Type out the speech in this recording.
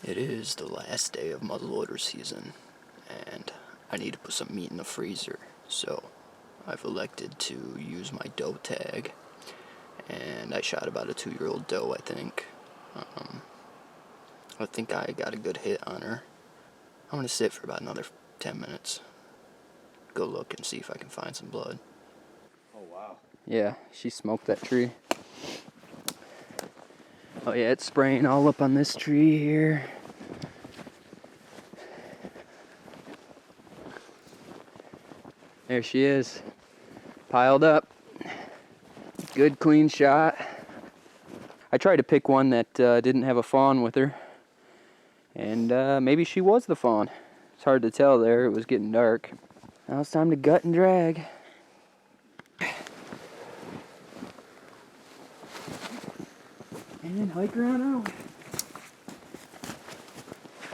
It is the last day of muzzleloader season, and I need to put some meat in the freezer, so I've elected to use my doe tag, and I shot about a 2-year-old doe, I think. I think I got a good hit on her. I'm going to sit for about another 10 minutes, go look and see if I can find some blood. Oh wow. Yeah, she smoked that tree. Oh yeah, it's spraying all up on this tree here. There she is, piled up. Good clean shot. I tried to pick one that didn't have a fawn with her, and maybe she was the fawn. It's hard to tell there, it was getting dark. Now it's time to gut and drag. And hike her on out.